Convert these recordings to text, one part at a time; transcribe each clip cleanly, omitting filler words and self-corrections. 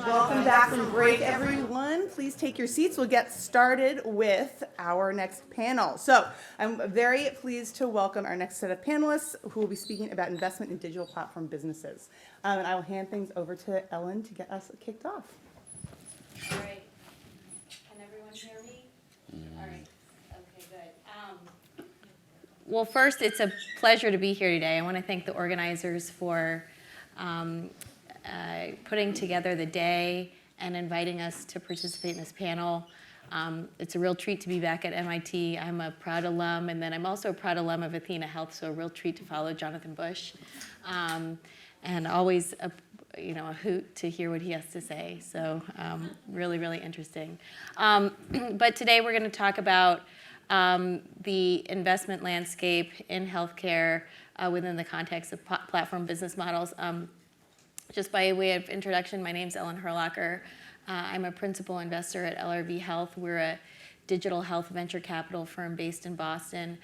Welcome back from break, everyone. Please take your seats. We'll get started with our next panel. So I'm very pleased to welcome our next set of panelists who will be speaking about investment in digital platform businesses. And I will hand things over to Ellen to get us kicked off. All right. Can everyone hear me? All right. Okay, good. Well, first, it's a pleasure to be here today. I want to thank the organizers for putting together the day and inviting us to participate in this panel. It's a real treat to be back at MIT. I'm a proud alum, and then I'm also a proud alum of Athena Health, so a real treat to follow Jonathan Bush. And always a hoot to hear what he has to say. So really, really interesting. But today we're going to talk about the investment landscape in healthcare within the context of platform business models. Just by way of introduction, my name's Ellen Herlocker. I'm a principal investor at LRV Health. We're a digital health venture capital firm based in Boston.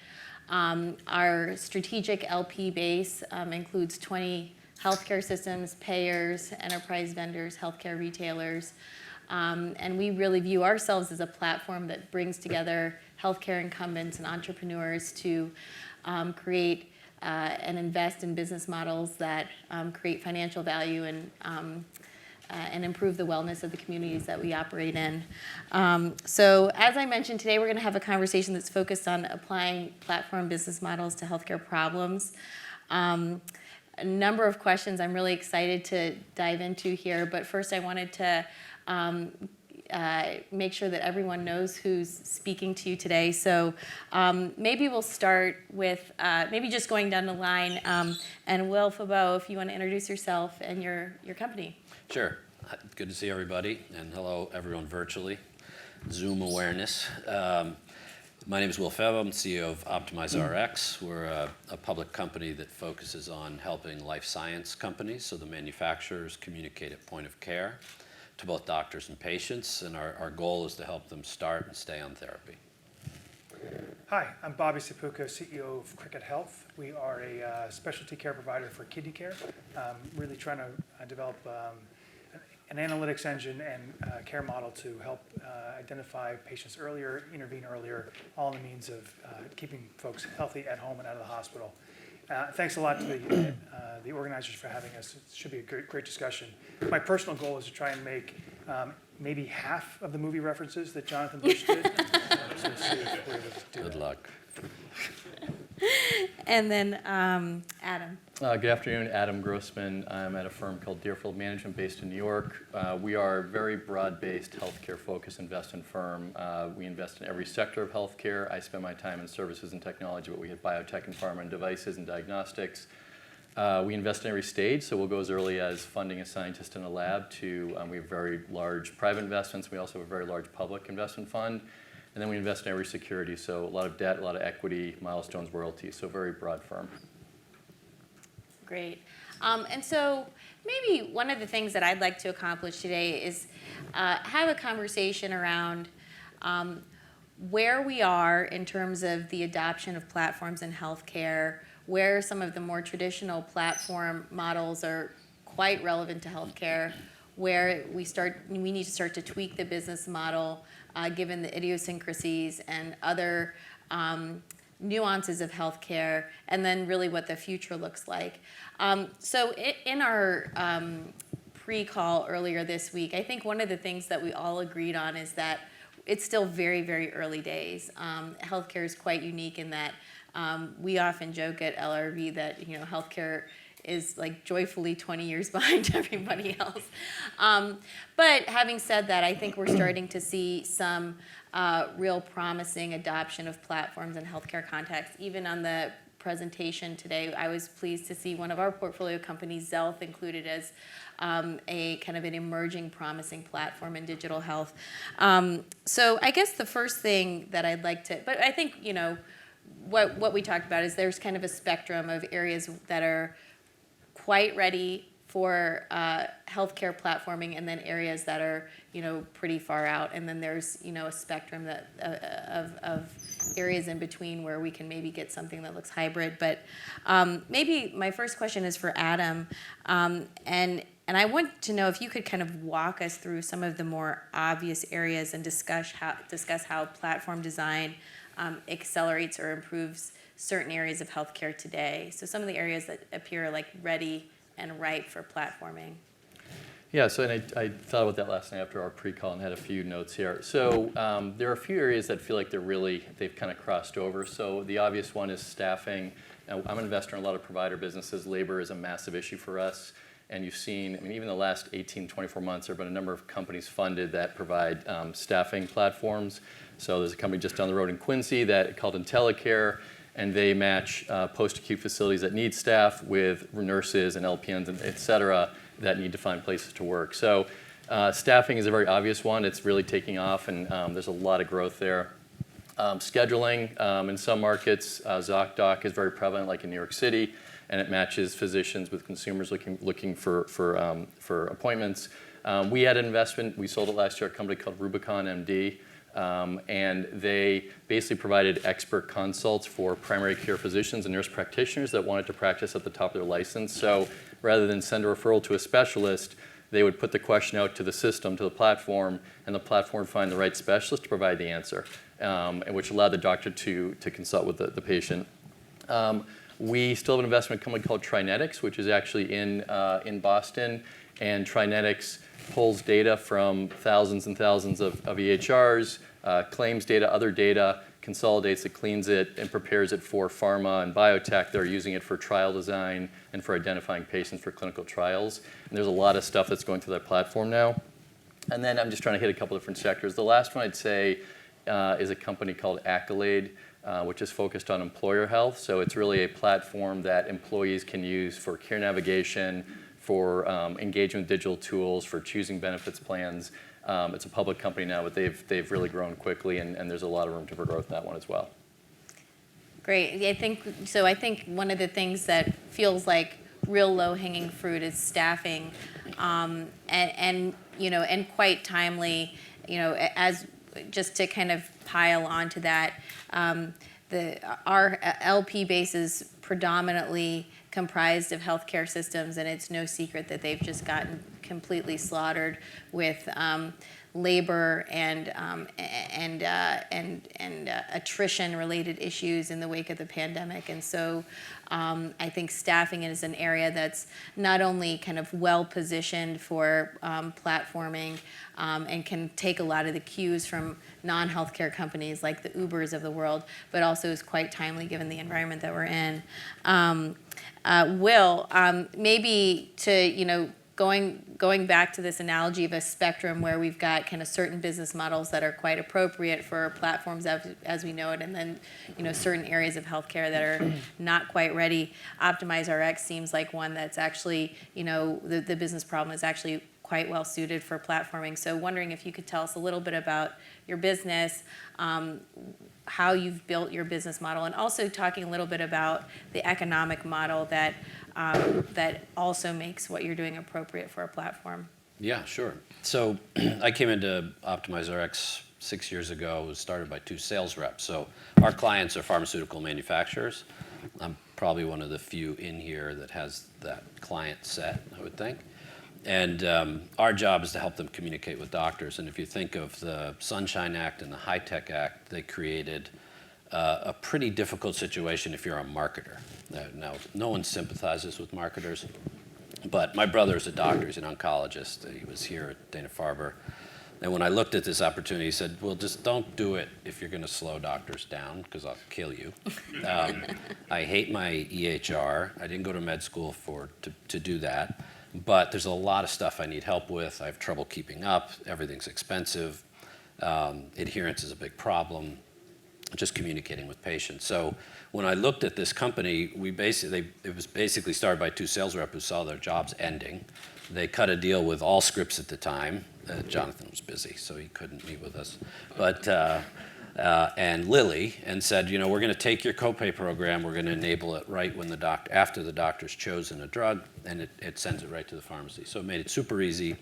Our strategic LP base includes 20 healthcare systems, payers, enterprise vendors, healthcare retailers. And we really view ourselves as a platform that brings together healthcare incumbents and entrepreneurs to create and invest in business models that create financial value and improve the wellness of the communities that we operate in. So as I mentioned, today we're going to have a conversation that's focused on applying platform business models to healthcare problems. A number of questions I'm really excited to dive into here, but first I wanted to make sure that everyone knows who's speaking to you today. So maybe we'll start with maybe just going down the line. And Will Fabo, if you want to introduce yourself and your company. Sure. Good to see everybody, and hello everyone virtually. Zoom awareness. My name is Will Fabo. I'm CEO of OptimizeRx. We're a public company that focuses on helping life science companies, so the manufacturers, communicate at point of care to both doctors and patients, and our goal is to help them start and stay on therapy. Hi, I'm Bobby Sapuca, CEO of Cricket Health. We are a specialty care provider for kidney care, really trying to develop an analytics engine and care model to help identify patients earlier, intervene earlier, all in the means of keeping folks healthy at home and out of the hospital. Thanks a lot to the organizers for having us. It should be a great discussion. My personal goal is to try and make maybe half of the movie references that Jonathan Bush did. So see if we're able to do Good that. luck. And then Adam. Good afternoon, Adam Grossman. I'm at a firm called Deerfield Management based in New York. We are a very broad-based healthcare-focused investment firm. We invest in every sector of healthcare. I spend my time in services and technology, but we have biotech and pharma and devices and diagnostics. We invest in every stage, so we'll go as early as funding a scientist in a lab to we have very large private investments. We also have a very large public investment fund. And then we invest in every security, so a lot of debt, a lot of equity, milestones, royalties, so a very broad firm. Great. And so maybe one of the things that I'd like to accomplish today is have a conversation around where we are in terms of the adoption of platforms in healthcare, where some of the more traditional platform models are quite relevant to healthcare, where we need to start to tweak the business model given the idiosyncrasies and other nuances of healthcare, and then really what the future looks like. So in our pre-call earlier this week, I think one of the things that we all agreed on is that it's still very, very early days. Healthcare is quite unique in that we often joke at LRV that healthcare is like joyfully 20 years behind everybody else. But having said that, I think we're starting to see some real promising adoption of platforms in healthcare context. Even on the presentation today, I was pleased to see one of our portfolio companies, Xealth, included as a kind of an emerging promising platform in digital health. So I guess the first thing that I'd like to, but I think, what we talked about is there's kind of a spectrum of areas that are quite ready for healthcare platforming, and then areas that are, pretty far out, and then there's, a spectrum of areas in between where we can maybe get something that looks hybrid. But maybe my first question is for Adam, and And I want to know if you could kind of walk us through some of the more obvious areas and discuss how platform design accelerates or improves certain areas of healthcare today. So some of the areas that appear like ready and ripe for platforming. Yeah, so and I thought about that last night after our pre-call and had a few notes here. So there are a few areas that feel like they've kind of crossed over. So the obvious one is staffing. Now, I'm an investor in a lot of provider businesses. Labor is a massive issue for us. And you've seen, I mean, even the last 18, 24 months, there have been a number of companies funded that provide staffing platforms. So there's a company just down the road in Quincy called IntelliCare, and they match post-acute facilities that need staff with nurses and LPNs, and et cetera, that need to find places to work. So staffing is a very obvious one. It's really taking off, and there's a lot of growth there. Scheduling, in some markets, ZocDoc is very prevalent, like in New York City, and it matches physicians with consumers looking for appointments. We had an investment. We sold it last year, a company called Rubicon MD, and they basically provided expert consults for primary care physicians and nurse practitioners that wanted to practice at the top of their license. So rather than send a referral to a specialist, they would put the question out to the system, to the platform, and the platform would find the right specialist to provide the answer, which allowed the doctor to consult with the patient. We still have an investment company called Trinetics, which is actually in Boston, and Trinetics pulls data from thousands and thousands of EHRs, claims data, other data, consolidates it, cleans it, and prepares it for pharma and biotech that are using it for trial design and for identifying patients for clinical trials. And there's a lot of stuff that's going through that platform now. And then I'm just trying to hit a couple different sectors. The last one I'd say is a company called Accolade, which is focused on employer health. So it's really a platform that employees can use for care navigation, for engaging with digital tools, for choosing benefits plans. It's a public company now, but they've really grown quickly, and there's a lot of room for growth in that one as well. Great. I think one of the things that feels like real low-hanging fruit is staffing, and quite timely. As just to kind of pile onto that, our LP base is predominantly comprised of healthcare systems, and it's no secret that they've just gotten completely slaughtered with labor and attrition-related issues in the wake of the pandemic. And so I think staffing is an area that's not only kind of well-positioned for platforming and can take a lot of the cues from non-healthcare companies like the Ubers of the world, but also is quite timely given the environment that we're in. Will, maybe to, going back to this analogy of a spectrum where we've got kind of certain business models that are quite appropriate for platforms as we know it, and then certain areas of healthcare that are not quite ready. OptimizeRx seems like one that's actually, the business problem is actually quite well suited for platforming. So wondering if you could tell us a little bit about your business, how you've built your business model, and also talking a little bit about the economic model that also makes what you're doing appropriate for a platform. Yeah, sure. So I came into OptimizeRx 6 years ago. It was started by 2 sales reps. So our clients are pharmaceutical manufacturers. I'm probably one of the few in here that has that client set, I would think. And our job is to help them communicate with doctors. And if you think of the Sunshine Act and the HITECH Act, they created a pretty difficult situation if you're a marketer. Now, no one sympathizes with marketers, but my brother is a doctor. He's an oncologist. He was here at Dana-Farber. And when I looked at this opportunity, he said, well, just don't do it if you're going to slow doctors down, because I'll kill you. I hate my EHR. I didn't go to med school to do that. But there's a lot of stuff I need help with. I have trouble keeping up. Everything's expensive. Adherence is a big problem. Just communicating with patients. So when I looked at this company, it was basically started by 2 sales reps who saw their jobs ending. They cut a deal with Allscripts at the time. Jonathan was busy, so he couldn't meet with us. But and Lilly, and said, we're going to take your copay program, we're going to enable it right when after the doctor's chosen a drug, and it sends it right to the pharmacy. So it made it super easy.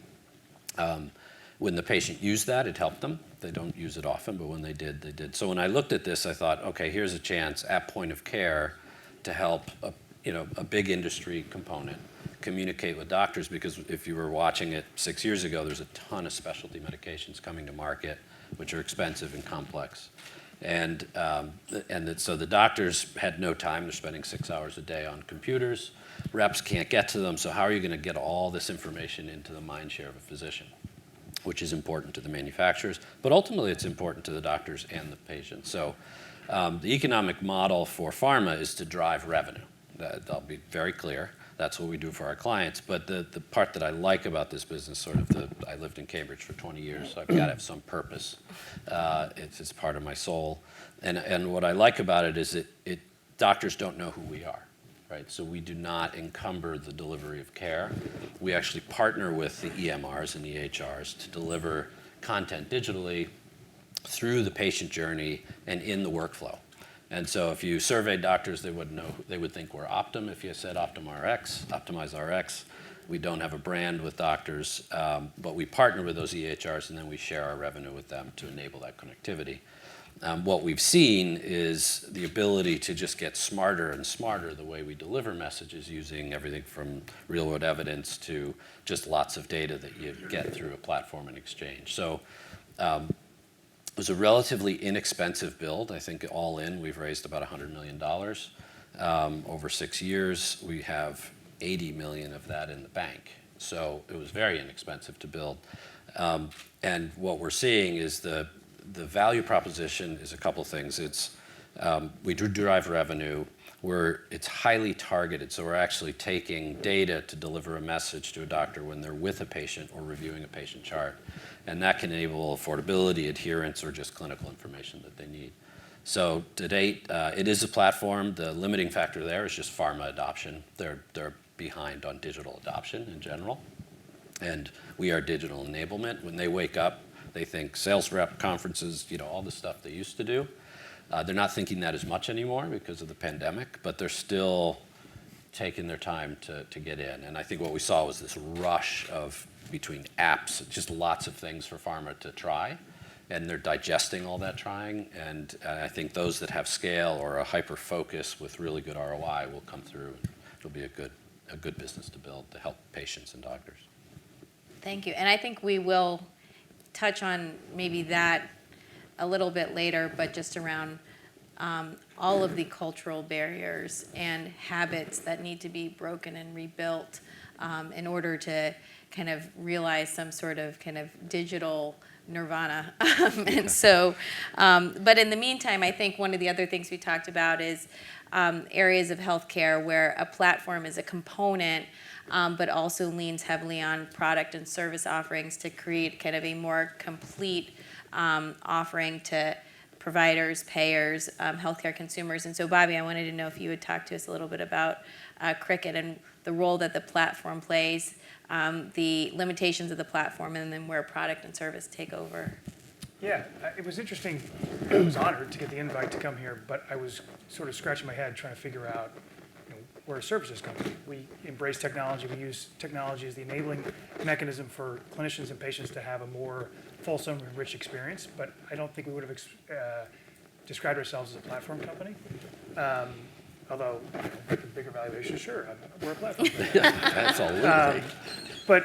When the patient used that, it helped them. They don't use it often, but when they did, they did. So when I looked at this, I thought, okay, here's a chance at point of care to help a big industry component, communicate with doctors, because if you were watching it 6 years ago, there's a ton of specialty medications coming to market, which are expensive and complex. So the doctors had no time. They're spending 6 hours a day on computers. Reps can't get to them. So how are you going to get all this information into the mind share of a physician, which is important to the manufacturers, but ultimately it's important to the doctors and the patients. So the economic model for pharma is to drive revenue. I'll be very clear. That's what we do for our clients. But the part that I like about this business, I lived in Cambridge for 20 years, so I've got to have some purpose. It's part of my soul. And what I like about it is doctors don't know who we are, right? So we do not encumber the delivery of care. We actually partner with the EMRs and the EHRs to deliver content digitally through the patient journey and in the workflow. And so if you survey doctors, they would think we're Optum. If you said Optum RX, Optimize RX, we don't have a brand with doctors, but we partner with those EHRs and then we share our revenue with them to enable that connectivity. What we've seen is the ability to just get smarter and smarter the way we deliver messages, using everything from real-world evidence to just lots of data that you get through a platform and exchange. So it was a relatively inexpensive build. I think all in, we've raised about $100 million over 6 years. We have 80 million of that in the bank. So it was very inexpensive to build. And what we're seeing is the value proposition is a couple things. We do derive revenue. It's highly targeted, so we're actually taking data to deliver a message to a doctor when they're with a patient or reviewing a patient chart. And that can enable affordability, adherence, or just clinical information that they need. So to date, it is a platform. The limiting factor there is just pharma adoption. They're behind on digital adoption in general. And we are digital enablement. When they wake up, they think sales rep conferences, all the stuff they used to do. They're not thinking that as much anymore because of the pandemic, but they're still taking their time to get in. And I think what we saw was this rush between apps, just lots of things for pharma to try, and they're digesting all that trying. And I think those that have scale or a hyper focus with really good ROI will come through. It'll be a good business to build to help patients and doctors. Thank you. And I think we will touch on maybe that a little bit later, but just around all of the cultural barriers and habits that need to be broken and rebuilt in order to kind of realize some sort of kind of digital nirvana. And so, but in the meantime, I think one of the other things we talked about is areas of healthcare where a platform is a component, but also leans heavily on product and service offerings to create kind of a more complete offering to providers, payers, healthcare consumers. And so, Bobby, I wanted to know if you would talk to us a little bit about Cricut and the role that the platform plays, the limitations of the platform, and then where product and service take over. Yeah, it was interesting. I was honored to get the invite to come here, but I was sort of scratching my head trying to figure out we're a services company. We embrace technology. We use technology as the enabling mechanism for clinicians and patients to have a more fulsome and rich experience, but I don't think we would have described ourselves as a platform company. Although, with a bigger valuation, sure, we're a platform company. Absolutely. But,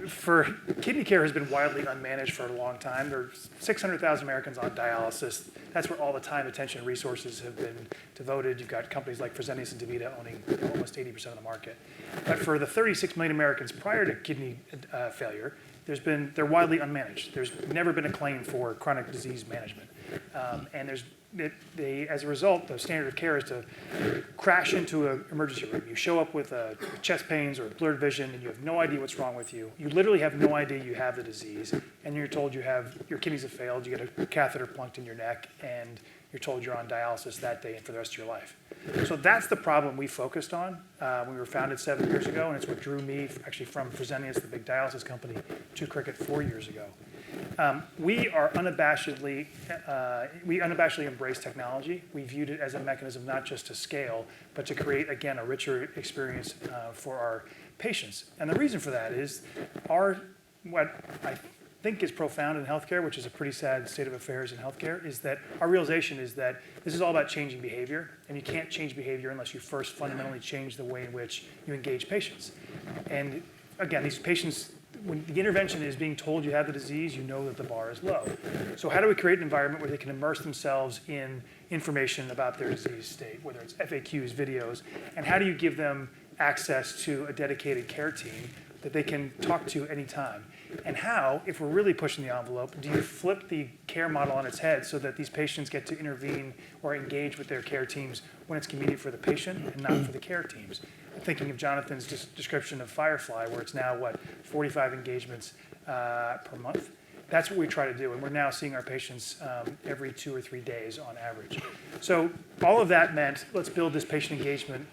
for kidney care has been widely unmanaged for a long time. There's 600,000 Americans on dialysis. That's where all the time, attention, and resources have been devoted. You've got companies like Fresenius and DaVita owning almost 80% of the market. But for the 36 million Americans prior to kidney failure, they're widely unmanaged. There's never been a claim for chronic disease management. And as a result, the standard of care is to crash into an emergency room. You show up with chest pains or blurred vision, and you have no idea what's wrong with you. You literally have no idea you have the disease, and you're told your kidneys have failed. You get a catheter plunked in your neck, and you're told you're on dialysis that day and for the rest of your life. So that's the problem we focused on when we were founded 7 years ago, and it's what drew me actually from Fresenius, the big dialysis company, to Cricut 4 years ago. We unabashedly embrace technology. We viewed it as a mechanism not just to scale, but to create, again, a richer experience for our patients. And the reason for that is what think is profound in healthcare, which is a pretty sad state of affairs in healthcare, is that our realization is that this is all about changing behavior, and you can't change behavior unless you first fundamentally change the way in which you engage patients. And again, these patients, when the intervention is being told you have the disease, you know that the bar is low. So how do we create an environment where they can immerse themselves in information about their disease state, whether it's FAQs, videos, and how do you give them access to a dedicated care team that they can talk to anytime? And how, if we're really pushing the envelope, do you flip the care model on its head so that these patients get to intervene or engage with their care teams when it's convenient for the patient and not for the care teams? Thinking of Jonathan's description of Firefly, where it's now, 45 engagements per month. That's what we try to do, and we're now seeing our patients every 2 or 3 days on average. So all of that meant, let's build this patient engagement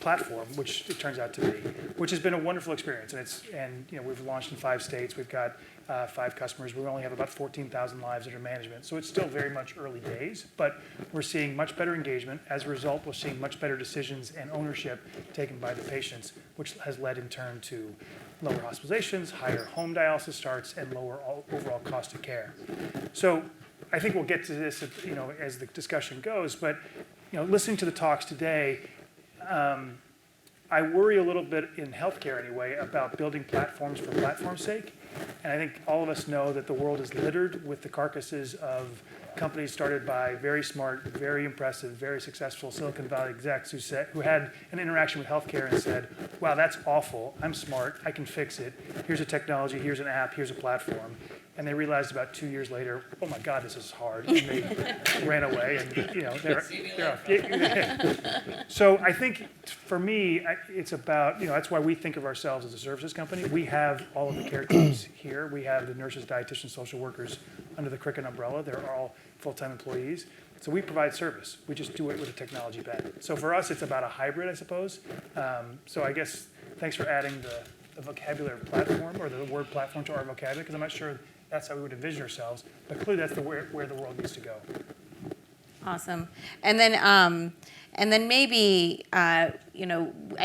platform, which it turns out to be, which has been a wonderful experience. And we've launched in 5 states. We've got 5 customers. We only have about 14,000 lives under management. So it's still very much early days, but we're seeing much better engagement. As a result, we're seeing much better decisions and ownership taken by the patients, which has led in turn to lower hospitalizations, higher home dialysis starts, and lower overall cost of care. So I think we'll get to this, as the discussion goes, but listening to the talks today, I worry a little bit in healthcare anyway about building platforms for platform's sake. And I think all of us know that the world is littered with the carcasses of companies started by very smart, very impressive, very successful Silicon Valley execs who had an interaction with healthcare and said, wow, that's awful. I'm smart. I can fix it. Here's a technology. Here's an app. Here's a platform. And they realized about 2 years later, oh my God, this is hard. And they ran away. And they're off. So I think for me, it's about, that's why we think of ourselves as a services company. We have all of the care teams here. We have the nurses, dietitians, social workers under the Cricket umbrella. They're all full-time employees. So we provide service. We just do it with a technology bent. So for us, it's about a hybrid, I suppose. So I guess thanks for adding the vocabulary platform or the word platform to our vocabulary, because I'm not sure that's how we would envision ourselves, but clearly that's where the world needs to go. Awesome. And then maybe, I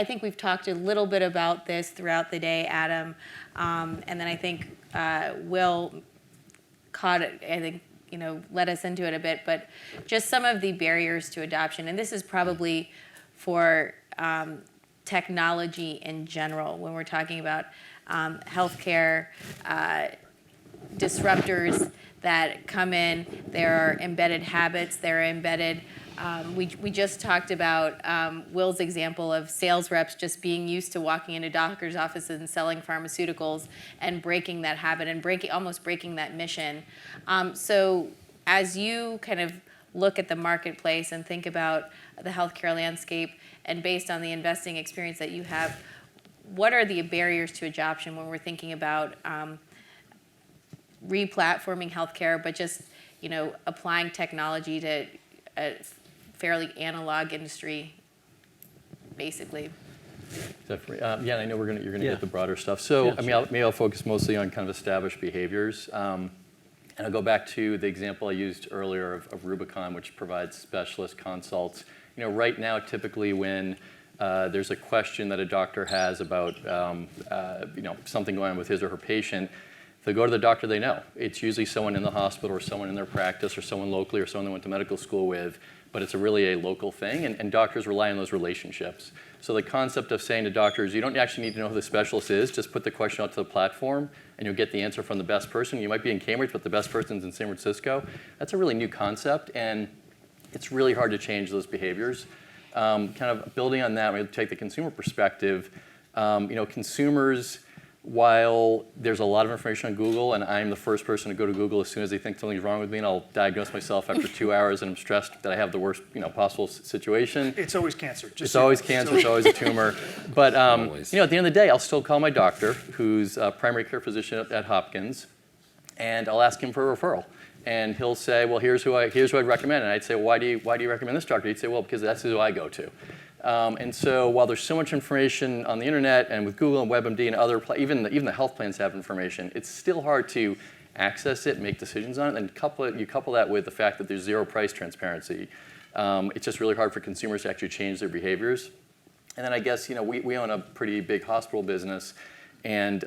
think we've talked a little bit about this throughout the day, Adam. And then I think Will caught it, I think, led us into it a bit, but just some of the barriers to adoption. And this is probably for technology in general when we're talking about healthcare disruptors that come in. There are embedded habits. There are embedded. We just talked about Will's example of sales reps just being used to walking into doctors' offices and selling pharmaceuticals and breaking that habit and almost breaking that mission. So as you kind of look at the marketplace and think about the healthcare landscape, and based on the investing experience that you have, what are the barriers to adoption when we're thinking about re-platforming healthcare, but just applying technology to a fairly analog industry, basically? Definitely. Yeah, and I know you're going to get the broader stuff. So, I'll focus mostly on kind of established behaviors. And I'll go back to the example I used earlier of Rubicon, which provides specialist consults. Right now, typically when there's a question that a doctor has about something going on with his or her patient, they go to the doctor they know. It's usually someone in the hospital or someone in their practice or someone locally or someone they went to medical school with, but it's really a local thing, and doctors rely on those relationships. So the concept of saying to doctors, you don't actually need to know who the specialist is, just put the question out to the platform and you'll get the answer from the best person. You might be in Cambridge, but the best person's in San Francisco. That's a really new concept, and it's really hard to change those behaviors. Kind of building on that, we take the consumer perspective. Consumers, while there's a lot of information on Google, and I'm the first person to go to Google as soon as they think something's wrong with me, and I'll diagnose myself after 2 hours, and I'm stressed that I have the worst, possible situation. It's always cancer. It's always cancer. It's always a tumor. But at the end of the day, I'll still call my doctor, who's a primary care physician at Hopkins, and I'll ask him for a referral. And he'll say, well, here's who I'd recommend. And I'd say, well, why do you recommend this doctor? He'd say, well, because that's who I go to. And so while there's so much information on the internet and with Google and WebMD and other, even the health plans have information, it's still hard to access it, make decisions on it, and you couple that with the fact that there's zero price transparency. It's just really hard for consumers to actually change their behaviors. And then I guess we own a pretty big hospital business, and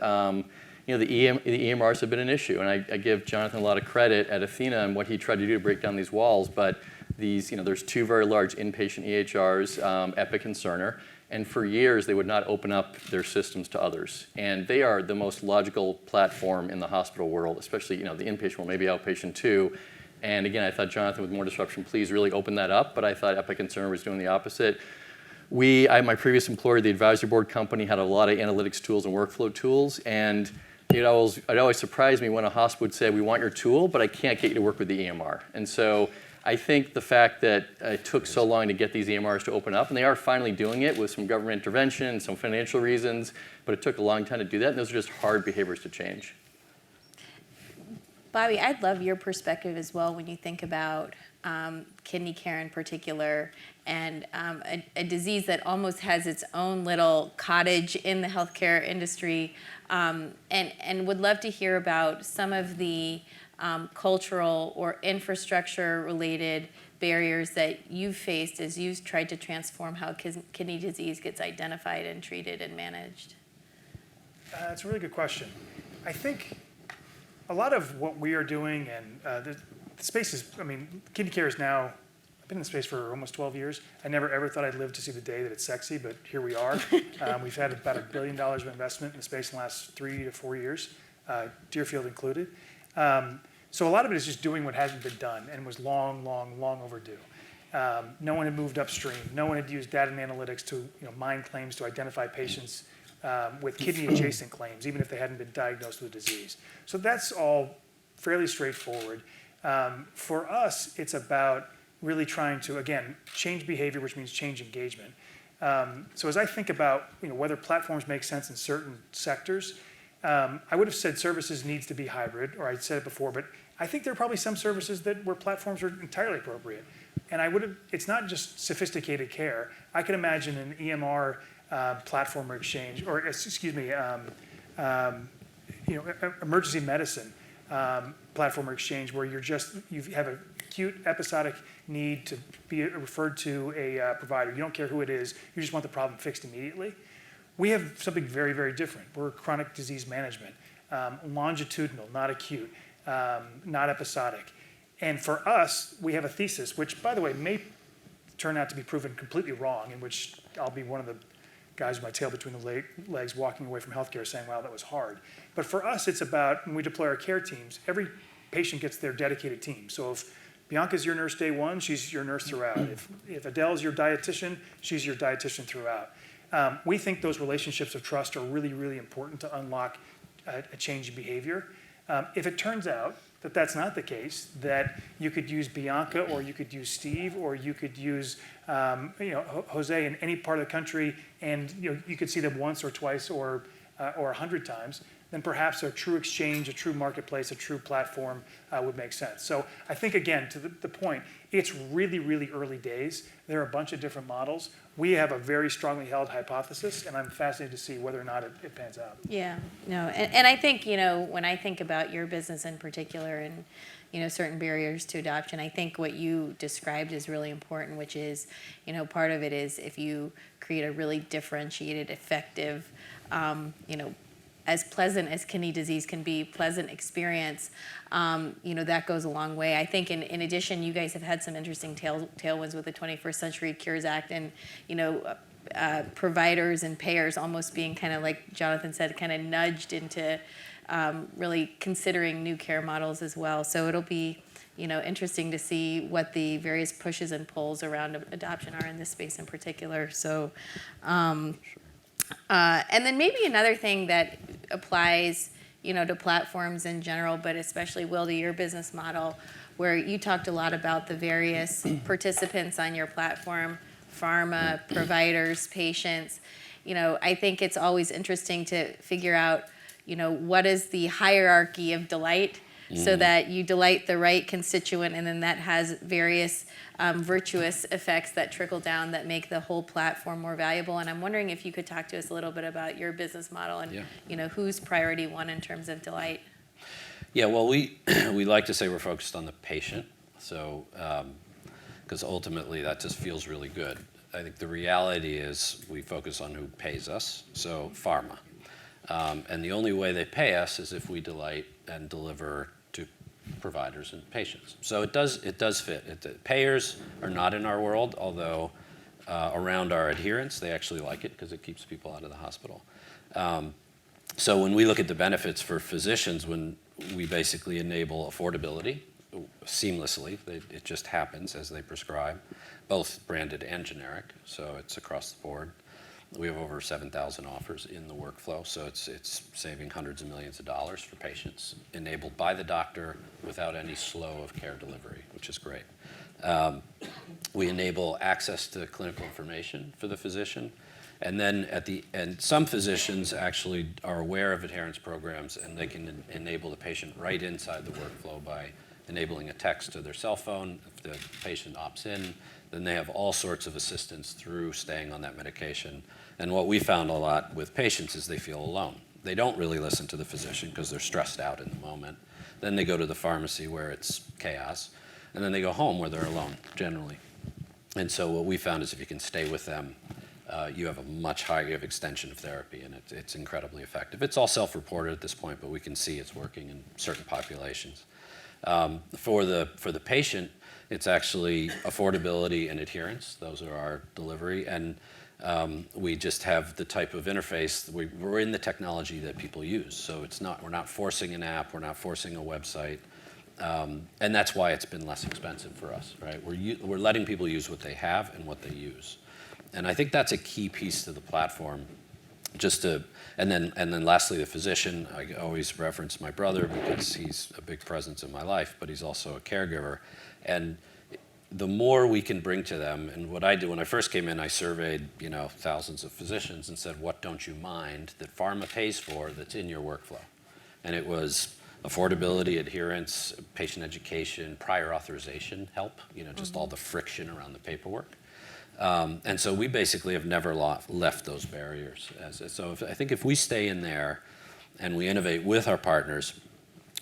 the EMRs have been an issue, and I give Jonathan a lot of credit at Athena and what he tried to do to break down these walls. But there's two very large inpatient EHRs, Epic and Cerner, and for years they would not open up their systems to others. And they are the most logical platform in the hospital world, especially the inpatient world, maybe outpatient too. And again, I thought Jonathan, with more disruption, please really open that up. But I thought Epic and Cerner was doing the opposite. My previous employer, the advisory board company, had a lot of analytics tools and workflow tools, and it always surprised me when a hospital would say, "We want your tool, but I can't get you to work with the EMR." And so I think the fact that it took so long to get these EMRs to open up, and they are finally doing it with some government intervention, some financial reasons, but it took a long time to do that, and those are just hard behaviors to change. Bobby, I'd love your perspective as well when you think about kidney care in particular, and a disease that almost has its own little cottage in the healthcare industry, and would love to hear about some of the cultural or infrastructure-related barriers that you've faced as you've tried to transform how kidney disease gets identified and treated and managed. That's a really good question. I think a lot of what we are doing, and the space is, kidney care is now, I've been in the space for almost 12 years. I never ever thought I'd live to see the day that it's sexy, but here we are. We've had about $1 billion of investment in the space in the last 3 to 4 years, Deerfield included. So a lot of it is just doing what hasn't been done and was long overdue. No one had moved upstream. No one had used data and analytics to mine claims to identify patients with kidney-adjacent claims, even if they hadn't been diagnosed with a disease. So that's all fairly straightforward. For us, it's about really trying to, again, change behavior, which means change engagement. So as I think about whether platforms make sense in certain sectors, I would have said services needs to be hybrid, or I'd said it before, but I think there are probably some services where platforms are entirely appropriate. And it's not just sophisticated care. I can imagine an EMR platform or exchange, or emergency medicine platform or exchange where you have an acute episodic need to be referred to a provider. You don't care who it is. You just want the problem fixed immediately. We have something very, very different. We're chronic disease management, longitudinal, not acute, not episodic. And for us, we have a thesis, which, by the way, may turn out to be proven completely wrong, in which I'll be one of the guys with my tail between the legs walking away from healthcare saying, wow, that was hard. But for us, it's about, when we deploy our care teams, every patient gets their dedicated team. So if Bianca's your nurse day one, she's your nurse throughout. If Adele's your dietitian, she's your dietitian throughout. We think those relationships of trust are really, really important to unlock a change in behavior. If it turns out that that's not the case, that you could use Bianca, or you could use Steve, or you could use Jose in any part of the country, and you could see them once or twice or 100 times, then perhaps a true exchange, a true marketplace, a true platform would make sense. So I think, again, to the point, it's really, really early days. There are a bunch of different models. We have a very strongly held hypothesis, and I'm fascinated to see whether or not it pans out. Yeah, no, and I think, when I think about your business in particular and, certain barriers to adoption, I think what you described is really important, which is, part of it is if you create a really differentiated, effective, as pleasant as kidney disease can be, pleasant experience, that goes a long way. I think in addition, you guys have had some interesting tailwinds with the 21st Century Cures Act, and, providers and payers almost being kind of, like Jonathan said, kind of nudged into really considering new care models as well. So it'll be, interesting to see what the various pushes and pulls around adoption are in this space in particular. So, and then maybe another thing that applies, to platforms in general, but especially, Will, to your business model, where you talked a lot about the various participants on your platform, pharma, providers, patients. I think it's always interesting to figure out, what is the hierarchy of delight, so that you delight the right constituent, and then that has various virtuous effects that trickle down that make the whole platform more valuable. And I'm wondering if you could talk to us a little bit about your business model and who's priority one in terms of delight. Yeah, well, we like to say we're focused on the patient, so because ultimately that just feels really good. I think the reality is we focus on who pays us, so pharma. And the only way they pay us is if we delight and deliver to providers and patients. So it does fit. Payers are not in our world, although around our adherence, they actually like it because it keeps people out of the hospital. So when we look at the benefits for physicians, when we basically enable affordability seamlessly, it just happens as they prescribe, both branded and generic, so it's across the board. We have over 7,000 offers in the workflow, so it's saving hundreds of millions of dollars for patients, enabled by the doctor without any slow of care delivery, which is great. We enable access to clinical information for the physician, and then some physicians actually are aware of adherence programs, and they can enable the patient right inside the workflow by enabling a text to their cell phone. If the patient opts in, then they have all sorts of assistance through staying on that medication. And what we found a lot with patients is they feel alone. They don't really listen to the physician because they're stressed out in the moment. Then they go to the pharmacy where it's chaos, and then they go home where they're alone, generally. And so what we found is if you can stay with them, you have a much higher extension of therapy, and it's incredibly effective. It's all self-reported at this point, but we can see it's working in certain populations. For the patient, it's actually affordability and adherence. Those are our delivery, and we just have the type of interface. We're in the technology that people use, so we're not forcing an app, we're not forcing a website, and that's why it's been less expensive for us, right? We're letting people use what they have and what they use, and I think that's a key piece to the platform. And then lastly, the physician. I always reference my brother because he's a big presence in my life, but he's also a caregiver. And the more we can bring to them, and what I did when I first came in, I surveyed thousands of physicians and said, what don't you mind that pharma pays for that's in your workflow? And it was affordability, adherence, patient education, prior authorization help, just all the friction around the paperwork. And so we basically have never left those barriers. So I think if we stay in there and we innovate with our partners,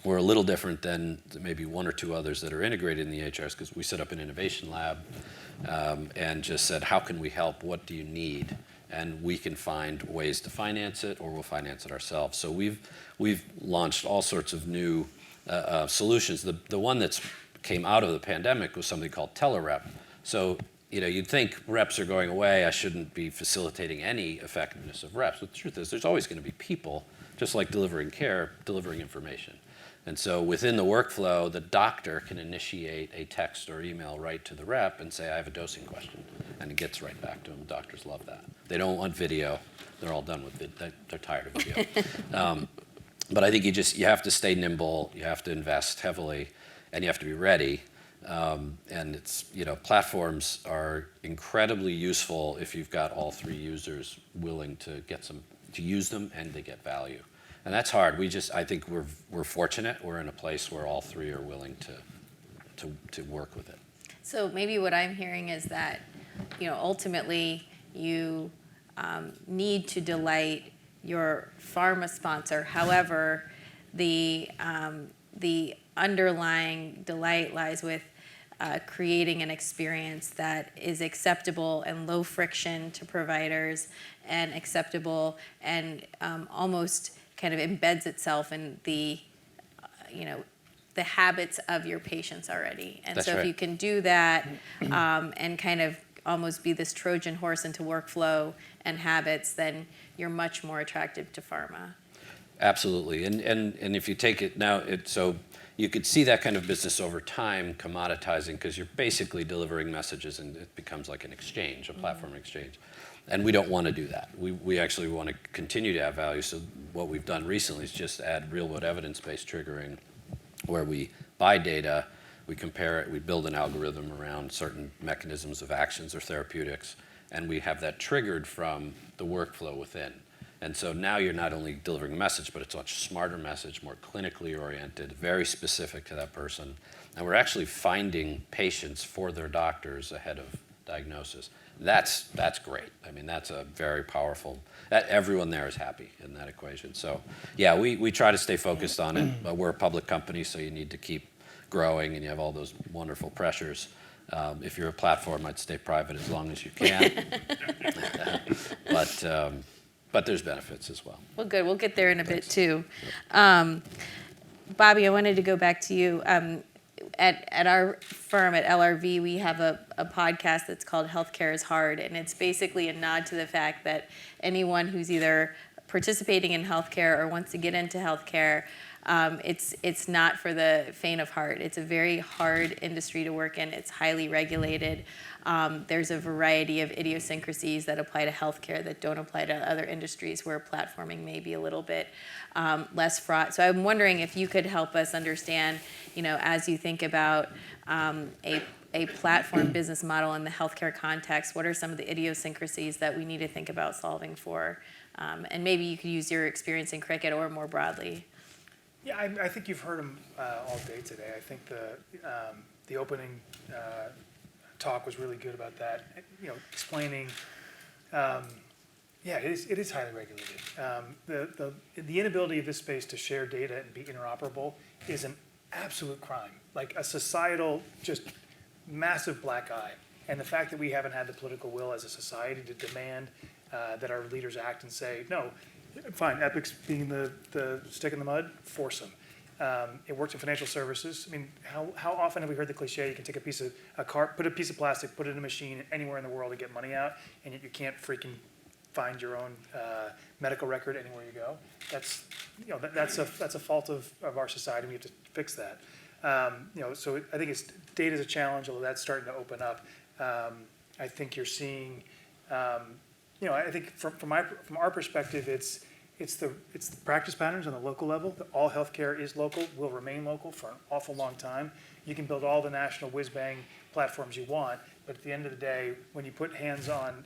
we're a little different than maybe one or two others that are integrated in the EHRs, because we set up an innovation lab and just said, how can we help? What do you need? And we can find ways to finance it, or we'll finance it ourselves. So we've launched all sorts of new solutions. The one that's came out of the pandemic was something called Telerep. So you'd think reps are going away. I shouldn't be facilitating any effectiveness of reps. But the truth is, there's always going to be people, just like delivering care, delivering information. And so within the workflow, the doctor can initiate a text or email right to the rep and say, I have a dosing question. And it gets right back to them. Doctors love that. They don't want video. They're all done with it. They're tired of video. But I think you have to stay nimble. You have to invest heavily, and you have to be ready. And platforms are incredibly useful if you've got all three users willing to use them and they get value. And that's hard. I think we're fortunate. We're in a place where all three are willing to work with it. So maybe what I'm hearing is that, ultimately you need to delight your pharma sponsor. However, the underlying delight lies with creating an experience that is acceptable and low friction to providers, and acceptable and almost kind of embeds itself in the habits of your patients already. And That's so right. if you can do that and kind of almost be this Trojan horse into workflow and habits, then you're much more attractive to pharma. Absolutely. And if you take it now, so you could see that kind of business over time commoditizing, because you're basically delivering messages and it becomes like an exchange, a platform exchange. And we don't want to do that. We actually want to continue to have value. So what we've done recently is just add real-world evidence-based triggering, where we buy data, we compare it, we build an algorithm around certain mechanisms of actions or therapeutics, and we have that triggered from the workflow within. And so now you're not only delivering a message, but it's a much smarter message, more clinically oriented, very specific to that person. And we're actually finding patients for their doctors ahead of diagnosis. That's great. I mean, that's a very powerful, everyone there is happy in that equation. So yeah, we try to stay focused on it, but we're a public company, so you need to keep growing and you have all those wonderful pressures. If you're a platform, I'd stay private as long as you can. But there's benefits as well. Well, good. We'll get there in a bit too. Bobby, I wanted to go back to you. At our firm at LRV, we have a podcast that's called Healthcare is Hard, and it's basically a nod to the fact that anyone who's either participating in healthcare or wants to get into healthcare, it's not for the faint of heart. It's a very hard industry to work in. It's highly regulated. There's a variety of idiosyncrasies that apply to healthcare that don't apply to other industries where platforming may be a little bit less fraught. So I'm wondering if you could help us understand, as you think about a platform business model in the healthcare context, what are some of the idiosyncrasies that we need to think about solving for? And maybe you could use your experience in Cricket or more broadly. Yeah, I think you've heard them all day today. I think the opening talk was really good about that. Explaining. Yeah, it is highly regulated. The inability of this space to share data and be interoperable is an absolute crime, like a societal, just massive black eye. And the fact that we haven't had the political will as a society to demand that our leaders act and say, no, fine, Epic's being the stick in the mud, force them. It works in financial services. I mean, how often have we heard the cliche, you can take put a piece of plastic, put it in a machine anywhere in the world and get money out, and yet you can't freaking find your own medical record anywhere you go. That's a fault of our society. We have to fix that. So I think data is a challenge, although that's starting to open up. I think you're seeing, I think from our perspective, it's the practice patterns on the local level. All healthcare is local, will remain local for an awful long time. You can build all the national whiz-bang platforms you want, but at the end of the day, when you put hands on,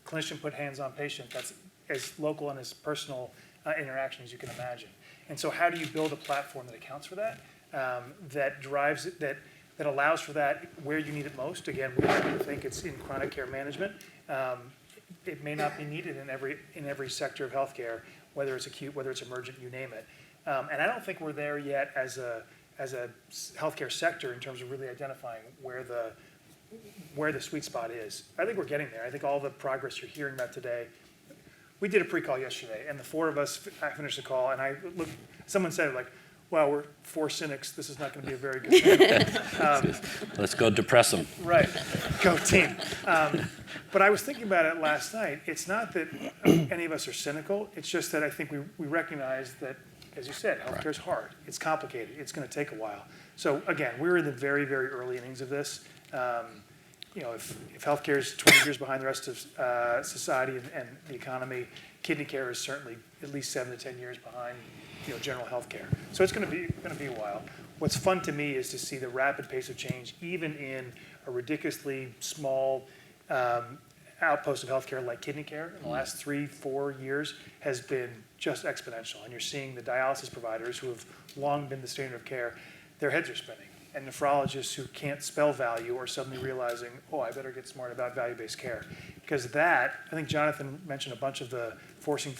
clinician put hands on patient, that's as local and as personal interaction as you can imagine. And so how do you build a platform that accounts for that, that drives it, that allows for that where you need it most? Again, we think it's in chronic care management. It may not be needed in every sector of healthcare, whether it's acute, whether it's emergent, you name it. And I don't think we're there yet as a healthcare sector in terms of really identifying where the sweet spot is. I think we're getting there. I think all the progress you're hearing about today. We did a pre-call yesterday, and the four of us finished the call, and someone said, well, we're four cynics. This is not going to be a very good panel. Let's go depress them. Right. Go team. But I was thinking about it last night. It's not that any of us are cynical. It's just that I think we recognize that, as you said, healthcare is hard. It's complicated. It's going to take a while. So again, we're in the very, very early innings of this. If healthcare is 20 years behind the rest of society and the economy, kidney care is certainly at least 7 to 10 years behind general healthcare. So it's going to be a while. What's fun to me is to see the rapid pace of change, even in a ridiculously small outpost of healthcare like kidney care in the last 3-4 years has been just exponential. And you're seeing the dialysis providers who have long been the standard of care, their heads are spinning. And nephrologists who can't spell value are suddenly realizing, I better get smart about value-based care. Because I think Jonathan mentioned a bunch of the forcing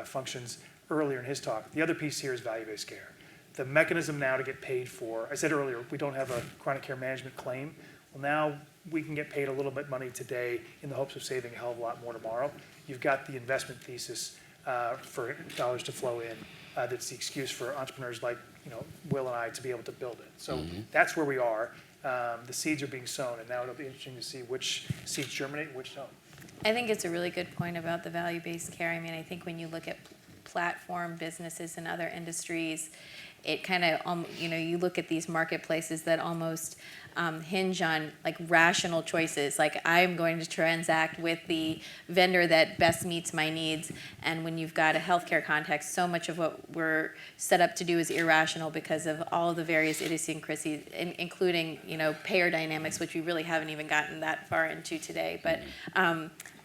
functions earlier in his talk. The other piece here is value-based care. The mechanism now to get paid for, I said earlier, we don't have a chronic care management claim. Well, now we can get paid a little bit money today in the hopes of saving a hell of a lot more tomorrow. You've got the investment thesis for dollars to flow in. That's the excuse for entrepreneurs like Will and I to be able to build it. So that's where we are. The seeds are being sown, and now it'll be interesting to see which seeds germinate and which don't. I think it's a really good point about the value-based care. I mean, I think when you look at platform businesses in other industries, it kind of, you look at these marketplaces that almost hinge on rational choices. I'm going to transact with the vendor that best meets my needs. And when you've got a healthcare context, so much of what we're set up to do is irrational because of all of the various idiosyncrasies, including payer dynamics, which we really haven't even gotten that far into today. But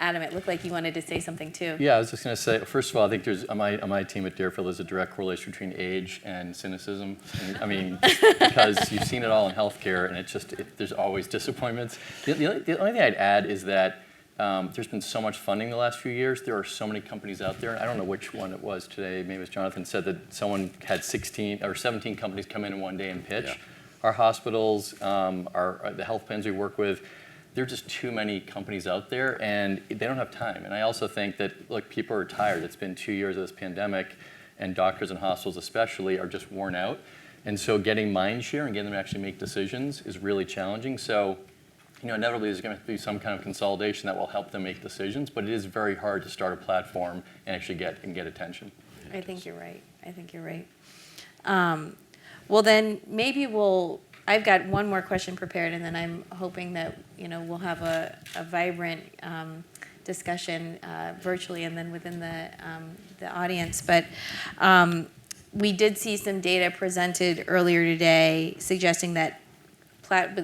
Adam, it looked like you wanted to say something too. Yeah, I was just going to say, first of all, I think there's on my team at Deerfield, there's a direct correlation between age and cynicism. I mean, because you've seen it all in healthcare, and there's always disappointments. The only thing I'd add is that there's been so much funding the last few years. There are so many companies out there, and I don't know which one it was today. Maybe it was Jonathan said that someone had 16 or 17 companies come in one day and pitch. Yeah. Our hospitals, the health plans we work with, there are just too many companies out there, and they don't have time. And I also think that, look, people are tired. It's been 2 years of this pandemic, and doctors and hospitals especially are just worn out. And so getting mind share and getting them to actually make decisions is really challenging. So, inevitably there's going to be some kind of consolidation that will help them make decisions, but it is very hard to start a platform and actually get attention. I think you're right. I think you're right. Well, then maybe I've got one more question prepared, and then I'm hoping that, we'll have a vibrant discussion virtually and then within the audience. But we did see some data presented earlier today suggesting that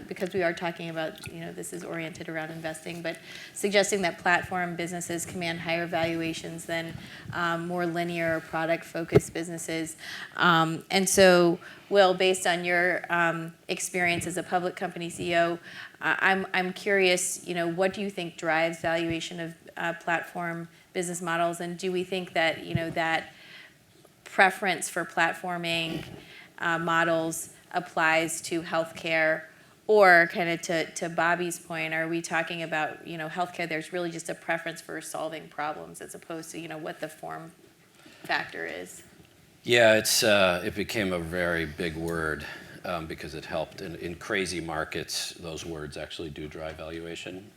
because we are talking about, this is oriented around investing, but suggesting that platform businesses command higher valuations than more linear product-focused businesses. And so, Will, based on your experience as a public company CEO, I'm curious, what do you think drives valuation of platform business models, and do we think that, that preference for platforming models applies to healthcare? Or kind of to Bobby's point, are we talking about, healthcare, there's really just a preference for solving problems as opposed to, what the form factor is? Yeah, it became a very big word because it helped. In crazy markets, those words actually do drive valuation.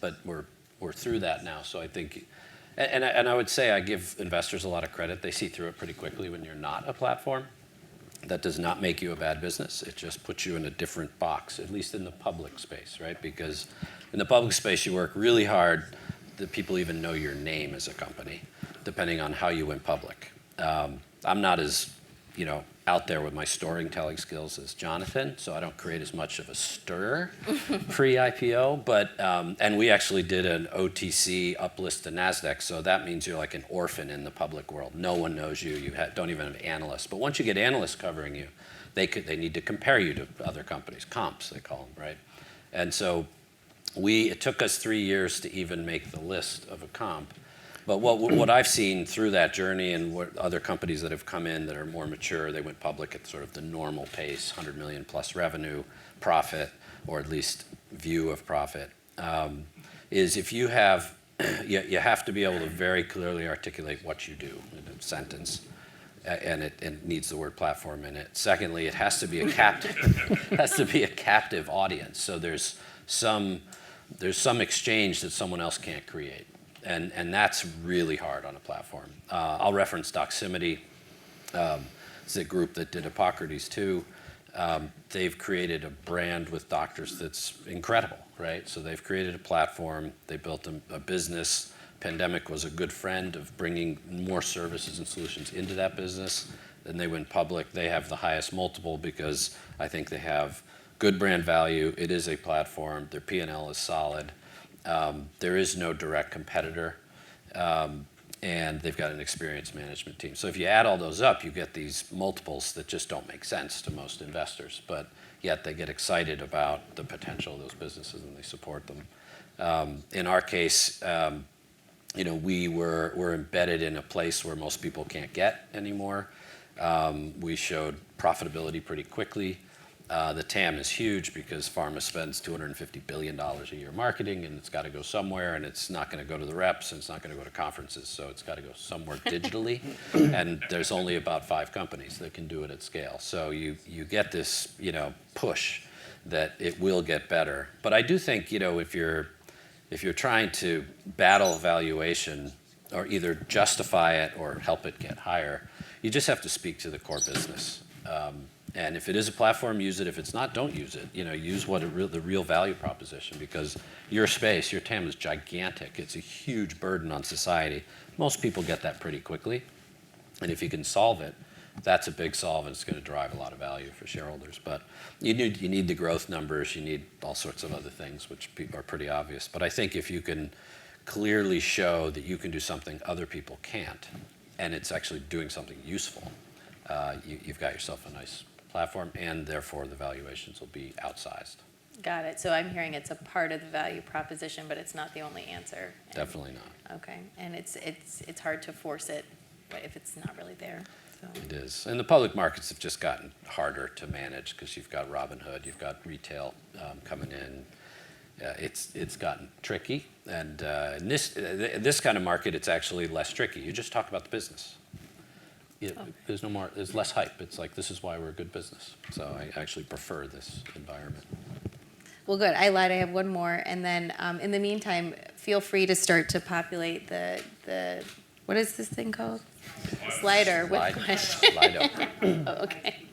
But we're through that now. So I think, and I would say I give investors a lot of credit. They see through it pretty quickly when you're not a platform. That does not make you a bad business. It just puts you in a different box, at least in the public space, right? Because in the public space, you work really hard that people even know your name as a company, depending on how you went public. I'm not as, out there with my storytelling skills as Jonathan, so I don't create as much of a stir pre-IPO. But and we actually did an OTC uplist to NASDAQ, so that means you're like an orphan in the public world. No one knows you. You don't even have analysts. But once you get analysts covering you, they need to compare you to other companies, comps they call them, right? And so it took us 3 years to even make the list of a comp. But what I've seen through that journey and what other companies that have come in that are more mature, they went public at sort of the normal pace, 100 million plus revenue, profit, or at least view of profit, is if you have, you have to be able to very clearly articulate what you do in a sentence. And it needs the word platform in it. Secondly, it has to be a captive audience. So there's some exchange that someone else can't create. And that's really hard on a platform. I'll reference Doximity. It's a group that did Hippocrates too. They've created a brand with doctors that's incredible, right? So they've created a platform. They built a business. Pandemic was a good friend of bringing more services and solutions into that business. Then they went public. They have the highest multiple because I think they have good brand value. It is a platform. Their P&L is solid. There is no direct competitor, and they've got an experienced management team. So if you add all those up, you get these multiples that just don't make sense to most investors, but yet they get excited about the potential of those businesses and they support them. In our case, we're embedded in a place where most people can't get anymore. We showed profitability pretty quickly. The TAM is huge because pharma spends $250 billion a year marketing, and it's got to go somewhere, and it's not going to go to the reps, and it's not going to go to conferences, so it's got to go somewhere digitally. And there's only about 5 companies that can do it at scale. So you get this, push that it will get better. But I do think, if you're trying to battle valuation or either justify it or help it get higher, you just have to speak to the core business. And if it is a platform, use it. If it's not, don't use it. Use the real value proposition, because your space, your TAM is gigantic. It's a huge burden on society. Most people get that pretty quickly. And if you can solve it, that's a big solve, and it's going to drive a lot of value for shareholders. But you need the growth numbers. You need all sorts of other things, which are pretty obvious. But I think if you can clearly show that you can do something other people can't, and it's actually doing something useful, you've got yourself a nice platform, and therefore the valuations will be outsized. Got it. So I'm hearing it's a part of the value proposition, but it's not the only answer. Definitely not. Okay, and it's hard to force it if it's not really there. So. It is. And the public markets have just gotten harder to manage because you've got Robinhood, you've got retail coming in, it's gotten tricky. And in this kind of market, it's actually less tricky. You just talk about the business. There's less hype. It's like, this is why we're a good business. So I actually prefer this environment. Well, good. I lied. I have one more. And then in the meantime, feel free to start to populate the what is this thing called? Slider with questions. Slido. Oh, okay.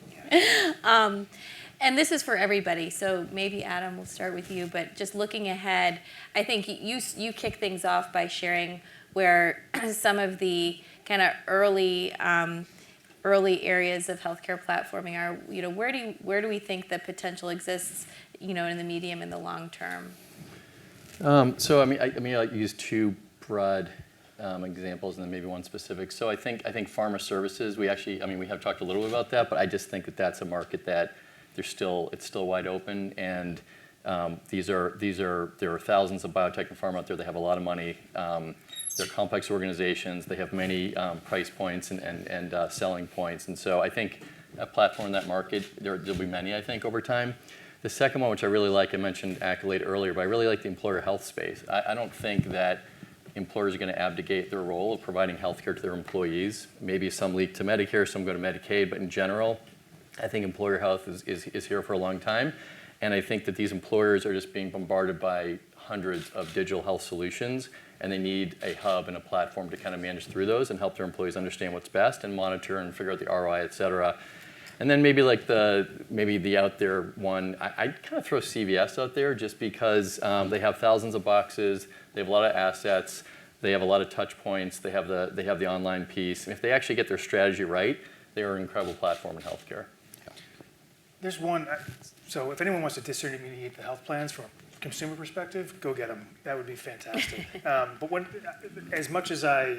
And this is for everybody. So maybe Adam, we'll start with you. But just looking ahead, I think you kick things off by sharing where some of the kind of early areas of healthcare platforming are. You know, where do we think the potential exists? You know, in the medium and the long term. So I use two broad examples and then maybe one specific. So I think pharma services. We have talked a little bit about that, but I just think that that's a market that it's still wide open, and there are thousands of biotech and pharma out there. They have a lot of money. They're complex organizations. They have many price points and selling points, and so I think a platform in that market, there'll be many, I think, over time. The second one, which I really like, I mentioned Accolade earlier, but I really like the employer health space. I don't think that employers are going to abdicate their role of providing health care to their employees. Maybe some leak to Medicare, some go to Medicaid, but in general, I think employer health is here for a long time. And I think that these employers are just being bombarded by hundreds of digital health solutions, and they need a hub and a platform to kind of manage through those and help their employees understand what's best and monitor and figure out the ROI, et cetera. And then maybe the out there one, I kind of throw CVS out there just because they have thousands of boxes, they have a lot of assets, they have a lot of touch points, they have the online piece. And if they actually get their strategy right, they are an incredible platform in healthcare. There's one, so if anyone wants to disintermediate the health plans from a consumer perspective, go get them. That would be fantastic. But as much as I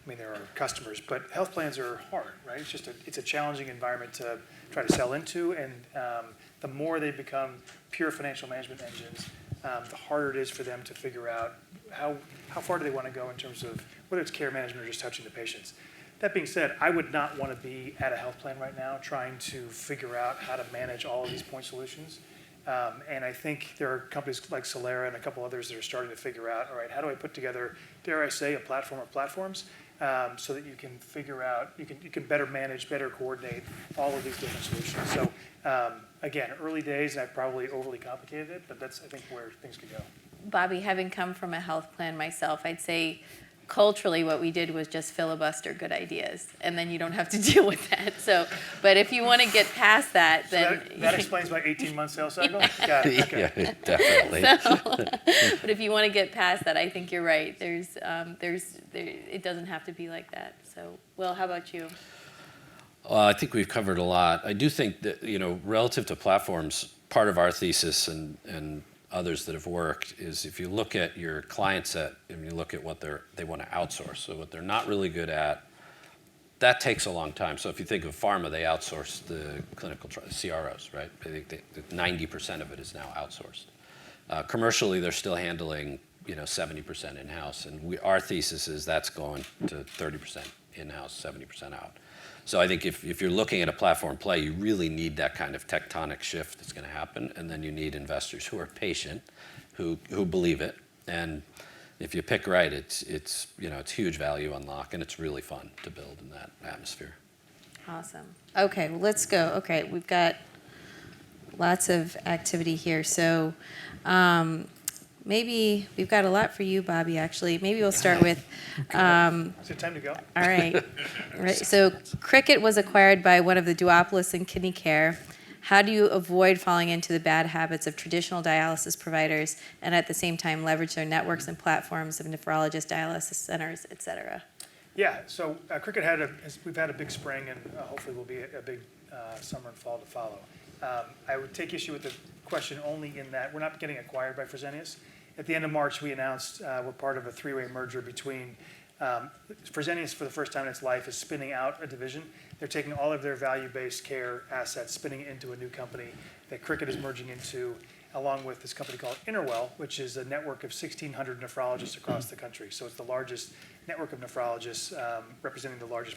mean, there are customers, but health plans are hard, right? It's a challenging environment to try to sell into, and the more they become pure financial management engines, the harder it is for them to figure out how far do they want to go in terms of whether it's care management or just touching the patients. That being said, I would not want to be at a health plan right now trying to figure out how to manage all of these point solutions. And I think there are companies like Solera and a couple others that are starting to figure out, all right, how do I put together, dare I say, a platform of platforms so that you can figure out, you can better manage, better coordinate all of these different solutions. So again, early days, and I've probably overly complicated it, but that's, I think, where things could go. Bobby, having come from a health plan myself, I'd say culturally what we did was just filibuster good ideas, and then you don't have to deal with that. So, but if you want to get past that, then So that explains my 18-month sales cycle. Got it. Okay. Yeah, definitely. but if you want to get past that, I think you're right. It doesn't have to be like that. So, Will, how about you? I think we've covered a lot. I do think that, relative to platforms, part of our thesis and others that have worked is if you look at your client set and you look at what they want to outsource, so what they're not really good at, that takes a long time. So if you think of pharma, they outsource the clinical CROs, right? I think 90% of it is now outsourced. Commercially, they're still handling 70% in-house, and our thesis is that's going to 30% in-house, 70% out. So I think if you're looking at a platform play, you really need that kind of tectonic shift that's going to happen, and then you need investors who are patient, who believe it, and if you pick right, it's huge value unlock, and it's really fun to build in that atmosphere. Awesome. Okay, well, let's go. Okay, we've got lots of activity here, so maybe we've got a lot for you, Bobby, actually. Maybe we'll start with... Is it time to go? All right. So Cricket was acquired by one of the duopolists in kidney care. How do you avoid falling into the bad habits of traditional dialysis providers and at the same time leverage their networks and platforms of nephrologists, dialysis centers, et cetera? Yeah, so Cricket we've had a big spring, and hopefully will be a big summer and fall to follow. I would take issue with the question only in that we're not getting acquired by Fresenius. At the end of March, we announced we're part of a three-way merger between Fresenius, for the first time in its life, is spinning out a division. They're taking all of their value-based care assets, spinning it into a new company that Cricket is merging into, along with this company called Interwell, which is a network of 1,600 nephrologists across the country. So it's the largest network of nephrologists representing the largest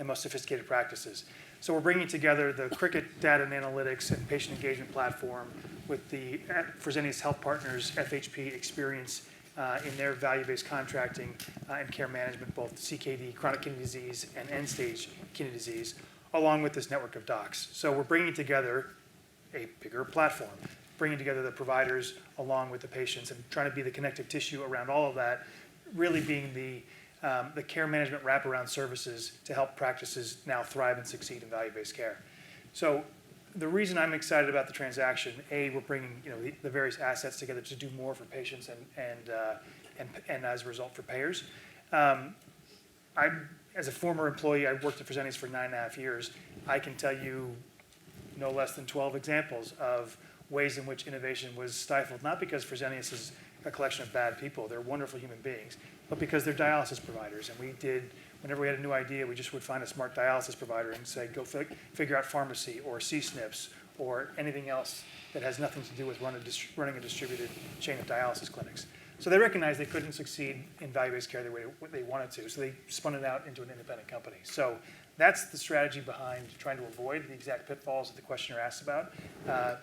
and most sophisticated practices. So we're bringing together the Cricket data and analytics and patient engagement platform with the Fresenius Health Partners FHP experience in their value-based contracting and care management, both CKD, chronic kidney disease, and end-stage kidney disease, along with this network of docs. So we're bringing together a bigger platform, bringing together the providers along with the patients and trying to be the connective tissue around all of that, really being the care management wraparound services to help practices now thrive and succeed in value-based care. So the reason I'm excited about the transaction, we're bringing the various assets together to do more for patients and as a result for payers. As a former employee, I worked at Fresenius for 9.5 years. I can tell you no less than 12 examples of ways in which innovation was stifled, not because Fresenius is a collection of bad people, they're wonderful human beings, but because they're dialysis providers. And whenever we had a new idea, we just would find a smart dialysis provider and say, go figure out pharmacy or C-SNPs or anything else that has nothing to do with running a distributed chain of dialysis clinics. So they recognized they couldn't succeed in value-based care the way they wanted to, so they spun it out into an independent company. So that's the strategy behind trying to avoid the exact pitfalls that the questioner asked about,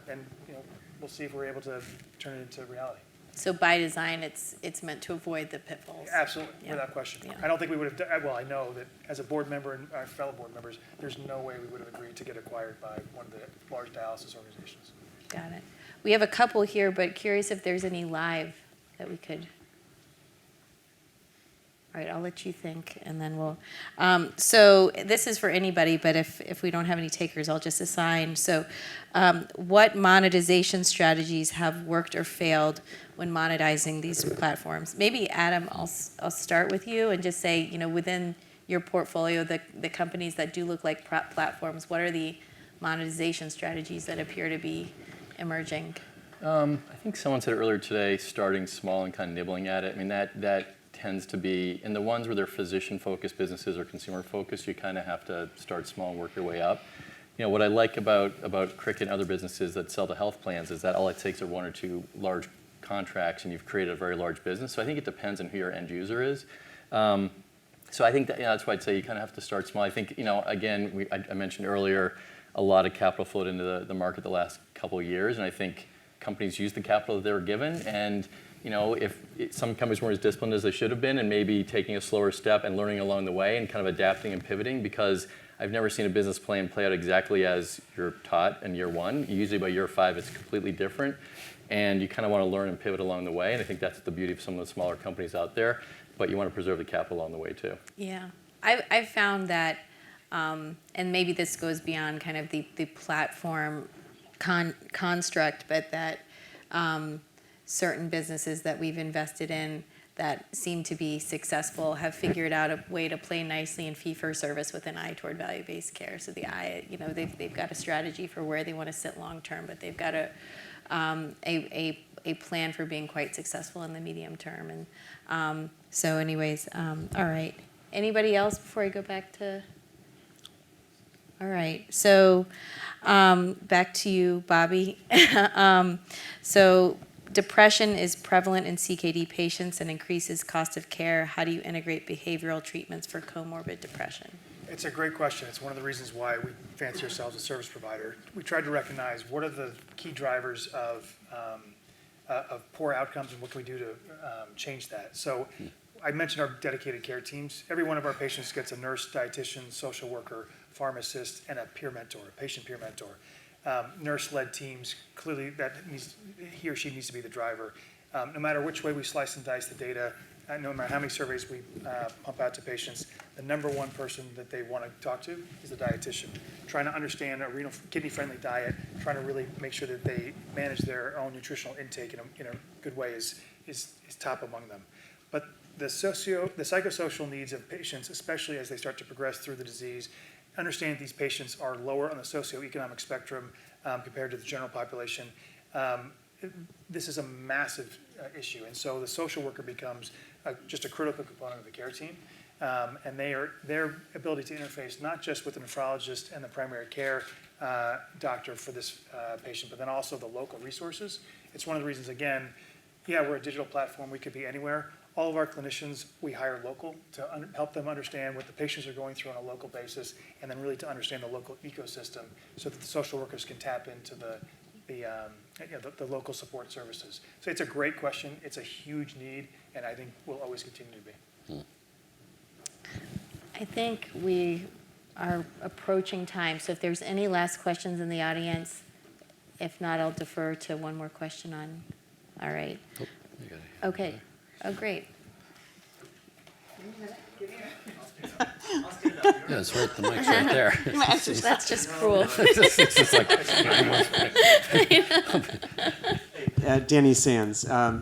and we'll see if we're able to turn it into reality. So by design, it's meant to avoid the pitfalls. Absolutely, Yeah. without question. Yeah. I don't think we would have done, well, I know that as a board member and our fellow board members, there's no way we would have agreed to get acquired by one of the large dialysis organizations. Got it. We have a couple here, but curious if there's any live that we could. All right, I'll let you think, and then we'll. So this is for anybody, but if we don't have any takers, I'll just assign. So, what monetization strategies have worked or failed when monetizing these platforms? Maybe Adam, I'll start with you and just say, within your portfolio, the companies that do look like platforms, what are the monetization strategies that appear to be emerging? I think someone said earlier today, starting small and kind of nibbling at it. I mean, that tends to be, in the ones where they're physician-focused businesses or consumer-focused, you kind of have to start small and work your way up. What I like about Cricket and other businesses that sell to health plans is that all it takes are one or two large contracts and you've created a very large business. So I think it depends on who your end user is. So I think that's why I'd say you kind of have to start small. I think, again, I mentioned earlier, a lot of capital flowed into the market the last couple of years, and I think companies use the capital that they were given, and some companies weren't as disciplined as they should have been, and maybe taking a slower step and learning along the way and kind of adapting and pivoting, because I've never seen a business plan play out exactly as you're taught in year one. Usually by year 5, it's completely different, and you kind of want to learn and pivot along the way, and I think that's the beauty of some of the smaller companies out there, but you want to preserve the capital along the way too. Yeah, I've found that, and maybe this goes beyond kind of the platform construct, but that certain businesses that we've invested in that seem to be successful have figured out a way to play nicely in fee-for-service with an eye toward value-based care. So they've got a strategy for where they want to sit long-term, but they've got a plan for being quite successful in the medium term. And so anyways, all right. Anybody else before I go back to? All right. So back to you, Bobby. So depression is prevalent in CKD patients and increases cost of care. How do you integrate behavioral treatments for comorbid depression? It's a great question. It's one of the reasons why we fancy ourselves a service provider. We tried to recognize what are the key drivers of poor outcomes and what can we do to change that. So I mentioned our dedicated care teams. Every one of our patients gets a nurse, dietitian, social worker, pharmacist, and a peer mentor, a patient peer mentor. Nurse-led teams, clearly he or she needs to be the driver. No matter which way we slice and dice the data, no matter how many surveys we pump out to patients, the number one person that they want to talk to is the dietitian. Trying to understand a kidney-friendly diet, trying to really make sure that they manage their own nutritional intake in a good way is top among them. But the psychosocial needs of patients, especially as they start to progress through the disease, understand that these patients are lower on the socioeconomic spectrum compared to the general population. This is a massive issue, and so the social worker becomes just a critical component of the care team, and their ability to interface not just with the nephrologist and the primary care doctor for this patient, but then also the local resources. It's one of the reasons, again, we're a digital platform, we could be anywhere. All of our clinicians, we hire local to help them understand what the patients are going through on a local basis, and then really to understand the local ecosystem so that the social workers can tap into the local support services. So it's a great question. It's a huge need, and I think will always continue to be. I think we are approaching time, so if there's any last questions in the audience, if not, I'll defer to one more question on, all right. You got it. Okay, oh, great. Yeah, it's right, the mic's right there. That's just cruel. It's just like, Danny Sands. There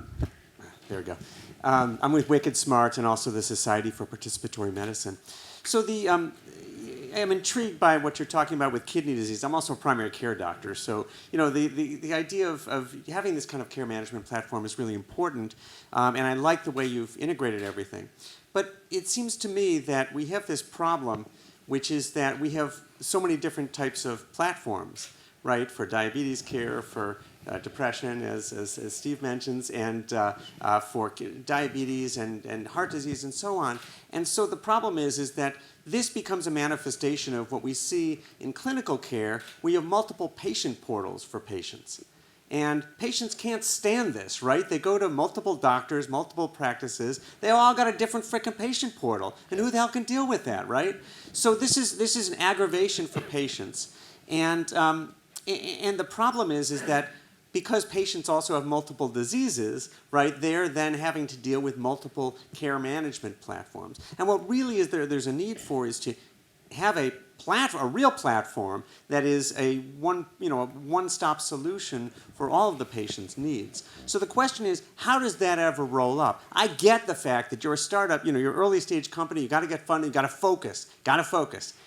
we go. I'm with Wicked Smart and also the Society for Participatory Medicine. So I'm intrigued by what you're talking about with kidney disease. I'm also a primary care doctor, so the idea of having this kind of care management platform is really important, and I like the way you've integrated everything. But it seems to me that we have this problem, which is that we have so many different types of platforms, right, for diabetes care, for depression, as Steve mentions, and for diabetes and heart disease and so on. And so the problem is that this becomes a manifestation of what we see in clinical care. We have multiple patient portals for patients. And patients can't stand this, right? They go to multiple doctors, multiple practices. They all got a different frickin' patient portal. And who the hell can deal with that, right? So this is an aggravation for patients. And the problem is that because patients also have multiple diseases, right, they're then having to deal with multiple care management platforms. And what really is there's a need for is to have a real platform that is a one-stop solution for all of the patient's needs. So the question is, how does that ever roll up? I get the fact that you're a startup, you're an early stage company, you got to get funding, you got to focus,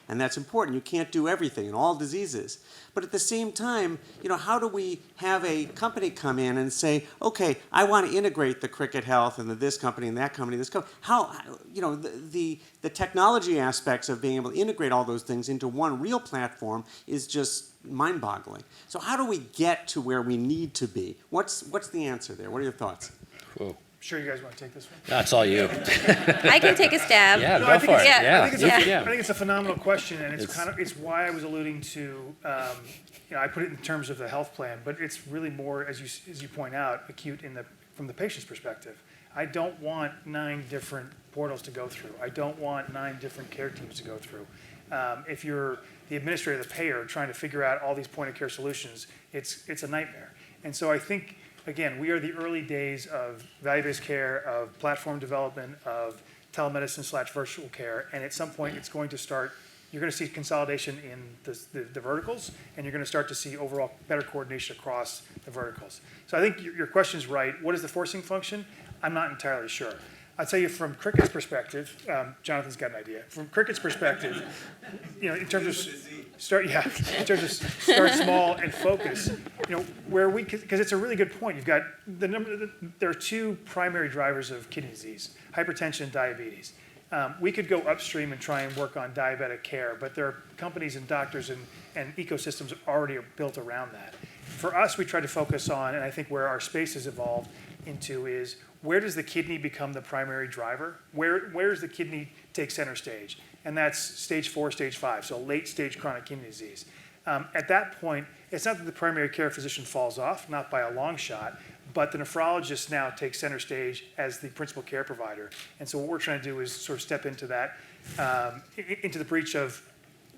and that's important. You can't do everything in all diseases. But at the same time, how do we have a company come in and say, okay, I want to integrate the Cricket Health and this company and that company, this company. How, the technology aspects of being able to integrate all those things into one real platform is just mind-boggling. So how do we get to where we need to be? What's the answer there? What are your thoughts? whoa. Sure you guys want to take this one? That's all you. I can take a stab. Yeah, No, go I think for it. it's- Yeah, I think it's you a- can. I think it's a phenomenal question, and it's why I was alluding to, I put it in terms of the health plan, but it's really more, as you point out, acute from the patient's perspective. I don't want 9 different portals to go through. I don't want 9 different care teams to go through. If you're the administrator, the payer, trying to figure out all these point-of-care solutions, it's a nightmare. And so I think, again, we are the early days of value-based care, of platform development, of telemedicine/virtual care, and at some point it's going to start, you're going to see consolidation in the verticals, and you're going to start to see overall better coordination across the verticals. So I think your question is right. What is the forcing function? I'm not entirely sure. I'll tell you from Cricut's perspective, Jonathan's got an idea. From Cricut's perspective, in terms of start small and focus, where because it's a really good point. You've got there are 2 primary drivers of kidney disease: hypertension and diabetes. We could go upstream and try and work on diabetic care, but there are companies and doctors and ecosystems already are built around that. For us, we try to focus on, and I think where our space has evolved into is, where does the kidney become the primary driver? Where does the kidney take center stage? And that's stage 4, stage 5, so late stage chronic kidney disease. At that point, it's not that the primary care physician falls off, not by a long shot, but the nephrologist now takes center stage as the principal care provider. And so what we're trying to do is sort of step into that, into the breach of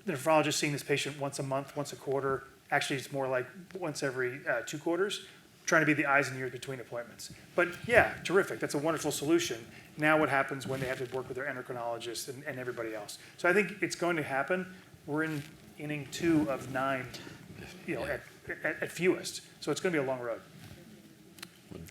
the nephrologist seeing this patient once a month, once a quarter. Actually, it's more like once every 2 quarters, trying to be the eyes and ears between appointments. But yeah, terrific. That's a wonderful solution. Now what happens when they have to work with their endocrinologist and everybody else? So I think it's going to happen. We're in inning 2 of 9, at fewest. So it's going to be a long road.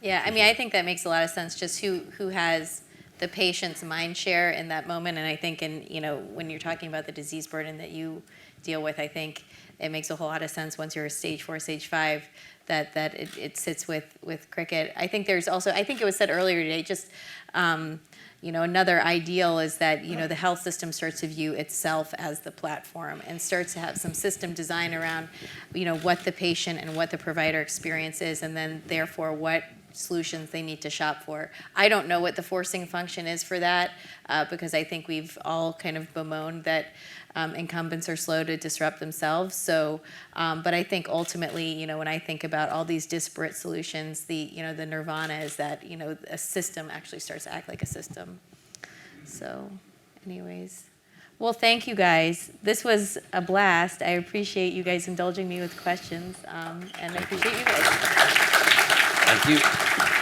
Yeah, I mean, I think that makes a lot of sense, just who has the patient's mind share in that moment. And I think when you're talking about the disease burden that you deal with, I think it makes a whole lot of sense once you're stage 4, stage 5, that it sits with Cricket. I think there's also, I think it was said earlier today, just another ideal is that the health system starts to view itself as the platform and starts to have some system design around what the patient and what the provider experience is, and then therefore what solutions they need to shop for. I don't know what the forcing function is for that, because I think we've all kind of bemoaned that incumbents are slow to disrupt themselves. So, but I think ultimately, when I think about all these disparate solutions, the nirvana is that, a system actually starts to act like a system. So, anyways. Well, thank you guys. This was a blast. I appreciate you guys indulging me with questions, and I appreciate you guys. Thank you.